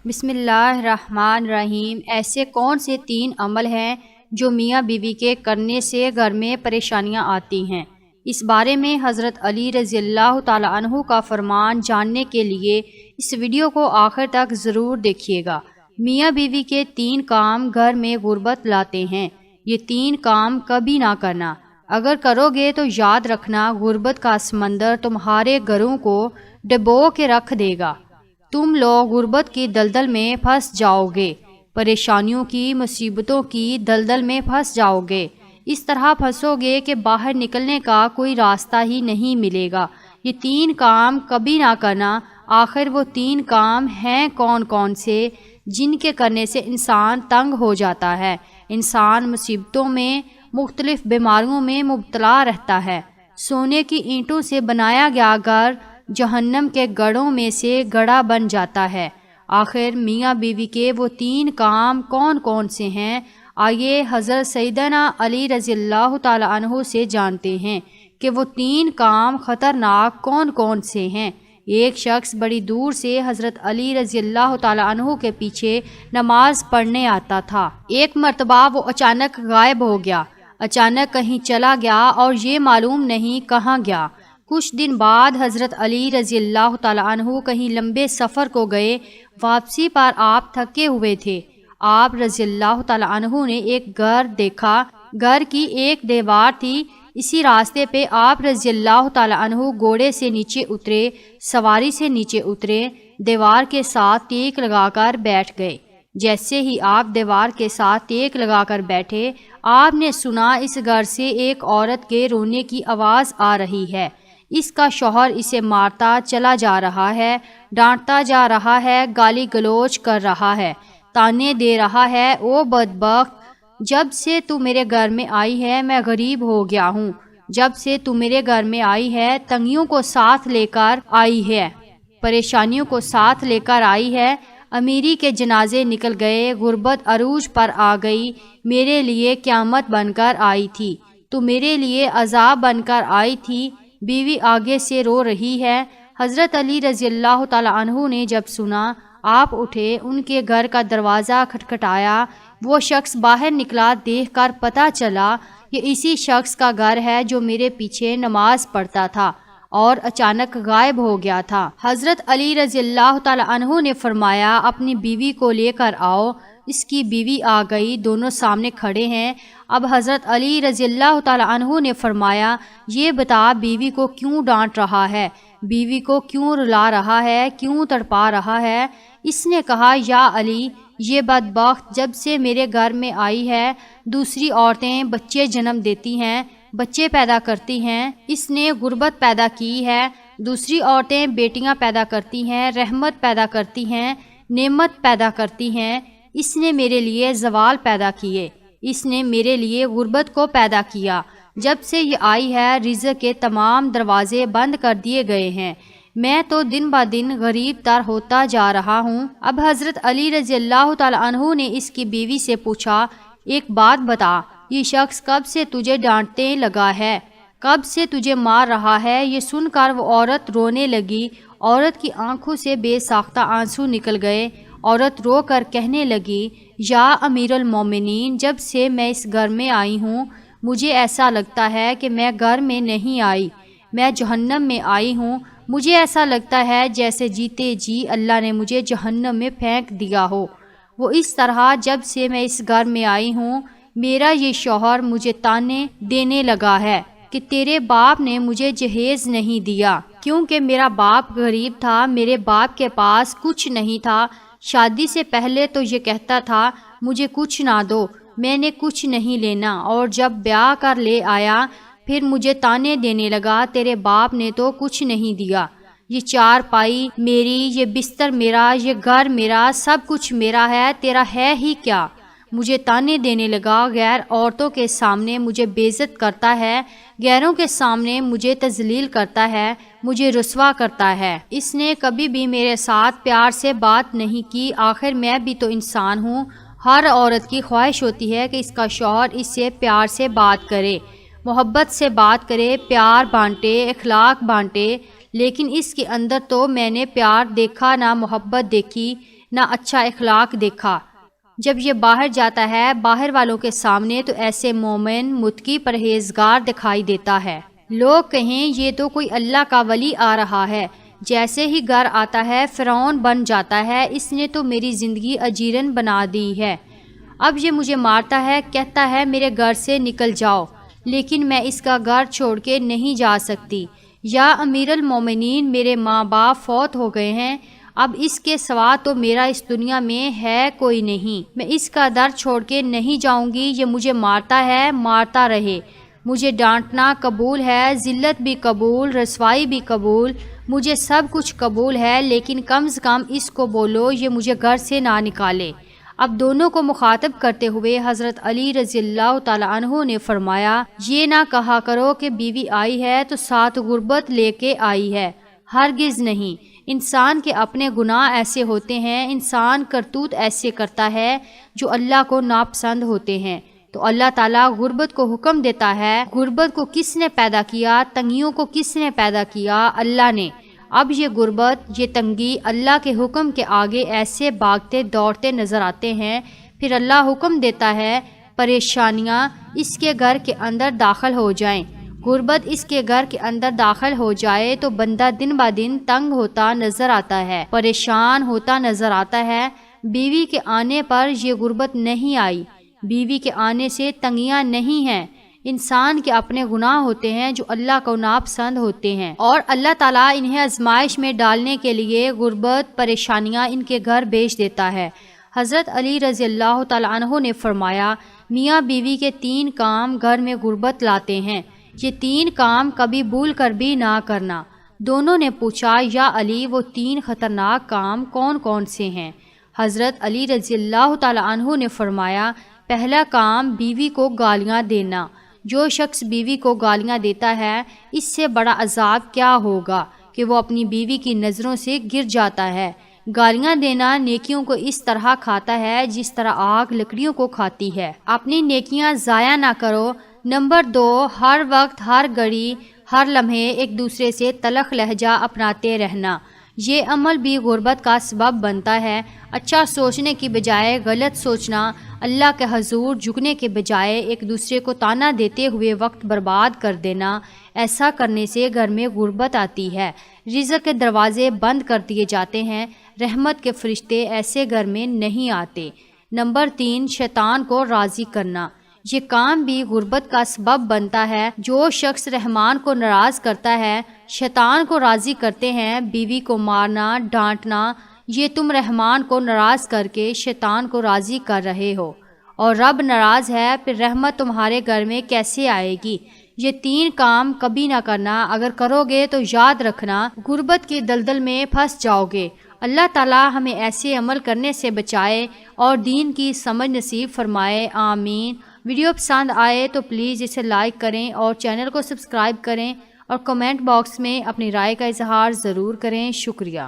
بسم اللہ الرحمن الرحیم۔ ایسے کون سے 3 عمل ہیں جو میاں بیوی کے کرنے سے گھر میں پریشانیاں آتی ہیں؟ اس بارے میں حضرت علی رضی اللہ تعالی عنہ کا فرمان جاننے کے لیے اس ویڈیو کو آخر تک ضرور دیکھیے گا۔ میاں بیوی کے 3 کام گھر میں غربت لاتے ہیں۔ یہ 3 کام کبھی نہ کرنا۔ اگر کرو گے تو یاد رکھنا غربت کا سمندر تمہارے گھروں کو ڈبو کے رکھ دے گا۔ تم لوگ غربت کی دلدل میں پھنس جاؤ گے، پریشانیوں کی، مصیبتوں کی دلدل میں پھنس جاؤ گے۔ اس طرح پھنسو گے کہ باہر نکلنے کا کوئی راستہ ہی نہیں ملے گا۔ یہ 3 کام کبھی نہ کرنا۔ آخر وہ 3 کام ہیں کون کون سے جن کے کرنے سے انسان تنگ ہو جاتا ہے، انسان مصیبتوں میں، مختلف بیماریوں میں مبتلا رہتا ہے۔ سونے کی اینٹوں سے بنایا گیا گھر جہنم کے گڑھوں میں سے گڑھا بن جاتا ہے۔ آخر میاں بیوی کے وہ 3 کام کون کون سے ہیں؟ آئیے حضرت سیدنا علی رضی اللہ تعالی عنہ سے جانتے ہیں کہ وہ 3 کام خطرناک کون کون سے ہیں۔ ایک شخص بڑی دور سے حضرت علی رضی اللہ تعالی عنہ کے پیچھے نماز پڑھنے آتا تھا۔ ایک مرتبہ وہ اچانک غائب ہو گیا، اچانک کہیں چلا گیا اور یہ معلوم نہیں کہاں گیا۔ کچھ دن بعد حضرت علی رضی اللہ تعالی عنہ کہیں لمبے سفر کو گئے۔ واپسی پر آپ تھکے ہوئے تھے۔ آپ رضی اللہ تعالی عنہ نے ایک گھر دیکھا، گھر کی ایک دیوار تھی۔ اسی راستے پہ آپ رضی اللہ تعالی عنہ گھوڑے سے نیچے اترے، سواری سے نیچے اترے، دیوار کے ساتھ ٹیک لگا کر بیٹھ گئے۔ جیسے ہی آپ دیوار کے ساتھ ٹیک لگا کر بیٹھے، آپ نے سنا اس گھر سے ایک عورت کے رونے کی آواز آ رہی ہے۔ اس کا شوہر اسے مارتا چلا جا رہا ہے، ڈانٹتا جا رہا ہے، گالی گلوچ کر رہا ہے، تانے دے رہا ہے، او بدبخت، جب سے تو میرے گھر میں آئی ہے میں غریب ہو گیا ہوں، جب سے تو میرے گھر میں آئی ہے تنگیوں کو ساتھ لے کر آئی ہے، پریشانیوں کو ساتھ لے کر آئی ہے، امیری کے جنازے نکل گئے، غربت عروج پر آ گئی، میرے لیے قیامت بن کر آئی تھی، تو میرے لیے عذاب بن کر آئی تھی۔ بیوی آگے سے رو رہی ہے۔ حضرت علی رضی اللہ تعالی عنہ نے جب سنا، آپ اٹھے، ان کے گھر کا دروازہ کھٹکھٹایا۔ وہ شخص باہر نکلا، دیکھ کر پتہ چلا یہ اسی شخص کا گھر ہے جو میرے پیچھے نماز پڑھتا تھا اور اچانک غائب ہو گیا تھا۔ حضرت علی رضی اللہ تعالی عنہ نے فرمایا، اپنی بیوی کو لے کر آؤ۔ اس کی بیوی آ گئی، دونوں سامنے کھڑے ہیں۔ اب حضرت علی رضی اللہ تعالی عنہ نے فرمایا، یہ بتا بیوی کو کیوں ڈانٹ رہا ہے، بیوی کو کیوں رلا رہا ہے، کیوں تڑپا رہا ہے؟ اس نے کہا، یا علی، یہ بدبخت جب سے میرے گھر میں آئی ہے دوسری عورتیں بچے جنم دیتی ہیں، بچے پیدا کرتی ہیں، اس نے غربت پیدا کی ہے۔ دوسری عورتیں بیٹیاں پیدا کرتی ہیں، رحمت پیدا کرتی ہیں، نعمت پیدا کرتی ہیں۔ اس نے میرے لیے زوال پیدا کیے، اس نے میرے لیے غربت کو پیدا کیا۔ جب سے یہ آئی ہے رزق کے تمام دروازے بند کر دیے گئے ہیں، میں تو دن بہ دن غریب تر ہوتا جا رہا ہوں۔ اب حضرت علی رضی اللہ تعالی عنہ نے اس کی بیوی سے پوچھا، ایک بات بتا، یہ شخص کب سے تجھے ڈانٹنے لگا ہے، کب سے تجھے مار رہا ہے؟ یہ سن کر وہ عورت رونے لگی۔ عورت کی آنکھوں سے بے ساختہ آنسو نکل گئے۔ عورت رو کر کہنے لگی، یا امیر المومنین، جب سے میں اس گھر میں آئی ہوں مجھے ایسا لگتا ہے کہ میں گھر میں نہیں آئی، میں جہنم میں آئی ہوں۔ مجھے ایسا لگتا ہے جیسے جیتے جی اللہ نے مجھے جہنم میں پھینک دیا ہو۔ وہ اس طرح جب سے میں اس گھر میں آئی ہوں میرا یہ شوہر مجھے تانے دینے لگا ہے کہ تیرے باپ نے مجھے جہیز نہیں دیا، کیونکہ میرا باپ غریب تھا، میرے باپ کے پاس کچھ نہیں تھا۔ شادی سے پہلے تو یہ کہتا تھا مجھے کچھ نہ دو، میں نے کچھ نہیں لینا، اور جب بیاہ کر لے آیا پھر مجھے تانے دینے لگا، تیرے باپ نے تو کچھ نہیں دیا، یہ چارپائی میری، یہ بستر میرا، یہ گھر میرا، سب کچھ میرا ہے، تیرا ہے ہی کیا؟ مجھے تانے دینے لگا، غیر عورتوں کے سامنے مجھے بے عزت کرتا ہے، غیروں کے سامنے مجھے تذلیل کرتا ہے، مجھے رسوا کرتا ہے۔ اس نے کبھی بھی میرے ساتھ پیار سے بات نہیں کی۔ آخر میں بھی تو انسان ہوں، ہر عورت کی خواہش ہوتی ہے کہ اس کا شوہر اس سے پیار سے بات کرے، محبت سے بات کرے، پیار بانٹے، اخلاق بانٹے، لیکن اس کے اندر تو میں نے پیار دیکھا نہ محبت دیکھی۔ نہ اچھا اخلاق دیکھا۔ جب یہ باہر جاتا ہے باہر والوں کے سامنے تو ایسے مومن متقی پرہیزگار دکھائی دیتا ہے۔ لوگ کہیں یہ تو کوئی اللہ کا ولی آ رہا ہے، جیسے ہی گھر آتا ہے فرعون بن جاتا ہے، اس نے تو میری زندگی اجیرن بنا دی ہے، اب یہ مجھے مارتا ہے، کہتا ہے میرے گھر سے نکل جاؤ، لیکن میں اس کا گھر چھوڑ کے نہیں جا سکتی۔ یا امیر المومنین، میرے ماں باپ فوت ہو گئے ہیں، اب اس کے سوا تو میرا اس دنیا میں ہے کوئی نہیں، میں اس کا در چھوڑ کے نہیں جاؤں گی، یہ مجھے مارتا ہے، مارتا رہے، مجھے ڈانٹنا قبول ہے، ذلت بھی قبول، رسوائی بھی قبول، مجھے سب کچھ قبول ہے، لیکن کم سے کم اس کو بولو یہ مجھے گھر سے نہ نکالے۔ اب دونوں کو مخاطب کرتے ہوئے حضرت علی رضی اللہ تعالیٰ عنہ نے فرمایا، یہ نہ کہا کرو کہ بیوی آئی ہے تو ساتھ غربت لے کے آئی ہے، ہرگز نہیں۔ انسان کے اپنے گناہ ایسے ہوتے ہیں، انسان کرتوت ایسے کرتا ہے جو اللہ کو ناپسند ہوتے ہیں، تو اللہ تعالیٰ غربت کو حکم دیتا ہے۔ غربت کو کس نے پیدا کیا؟ تنگیوں کو کس نے پیدا کیا؟ اللہ نے۔ اب یہ غربت، یہ تنگی اللہ کے حکم کے آگے ایسے بھاگتے دوڑتے نظر آتے ہیں، پھر اللہ حکم دیتا ہے پریشانیاں اس کے گھر کے اندر داخل ہو جائیں، غربت اس کے گھر کے اندر داخل ہو جائے تو بندہ دن با دن تنگ ہوتا نظر آتا ہے، پریشان ہوتا نظر آتا ہے۔ بیوی کے آنے پر یہ غربت نہیں آئی، بیوی کے آنے سے تنگیاں نہیں ہیں، انسان کے اپنے گناہ ہوتے ہیں جو اللہ کو ناپسند ہوتے ہیں، اور اللہ تعالیٰ انہیں آزمائش میں ڈالنے کے لیے غربت پریشانیاں ان کے گھر بھیج دیتا ہے۔ حضرت علی رضی اللہ تعالیٰ عنہ نے فرمایا، میاں بیوی کے 3 کام گھر میں غربت لاتے ہیں، یہ 3 کام کبھی بھول کر بھی نہ کرنا۔ دونوں نے پوچھا، یا علی وہ 3 خطرناک کام کون کون سے ہیں؟ حضرت علی رضی اللہ تعالیٰ عنہ نے فرمایا، پہلا کام بیوی کو گالیاں دینا، جو شخص بیوی کو گالیاں دیتا ہے اس سے بڑا عذاب کیا ہوگا کہ وہ اپنی بیوی کی نظروں سے گر جاتا ہے۔ گالیاں دینا نیکیوں کو اس طرح کھاتا ہے جس طرح آگ لکڑیوں کو کھاتی ہے، اپنی نیکیاں ضائع نہ کرو۔ نمبر 2، ہر وقت ہر گھڑی ہر لمحے ایک دوسرے سے تلخ لہجہ اپناتے رہنا، یہ عمل بھی غربت کا سبب بنتا ہے۔ اچھا سوچنے کی بجائے غلط سوچنا، اللہ کے حضور جھکنے کے بجائے ایک دوسرے کو طعنہ دیتے ہوئے وقت برباد کر دینا، ایسا کرنے سے گھر میں غربت آتی ہے، رزق کے دروازے بند کر دیے جاتے ہیں، رحمت کے فرشتے ایسے گھر میں نہیں آتے۔ نمبر 3، شیطان کو راضی کرنا، یہ کام بھی غربت کا سبب بنتا ہے۔ جو شخص رحمان کو ناراض کرتا ہے، شیطان کو راضی کرتے ہیں، بیوی کو مارنا ڈانٹنا، یہ تم رحمان کو ناراض کر کے شیطان کو راضی کر رہے ہو، اور رب ناراض ہے، پھر رحمت تمہارے گھر میں کیسے آئے گی؟ یہ 3 کام کبھی نہ کرنا، اگر کرو گے تو یاد رکھنا غربت کے دلدل میں پھنس جاؤ گے۔ اللہ تعالیٰ ہمیں ایسے عمل کرنے سے بچائے اور دین کی سمجھ نصیب فرمائے، آمین۔ ویڈیو پسند آئے تو پلیز اسے لائک کریں اور چینل کو سبسکرائب کریں، اور کمنٹ باکس میں اپنی رائے کا اظہار ضرور کریں۔ شکریہ۔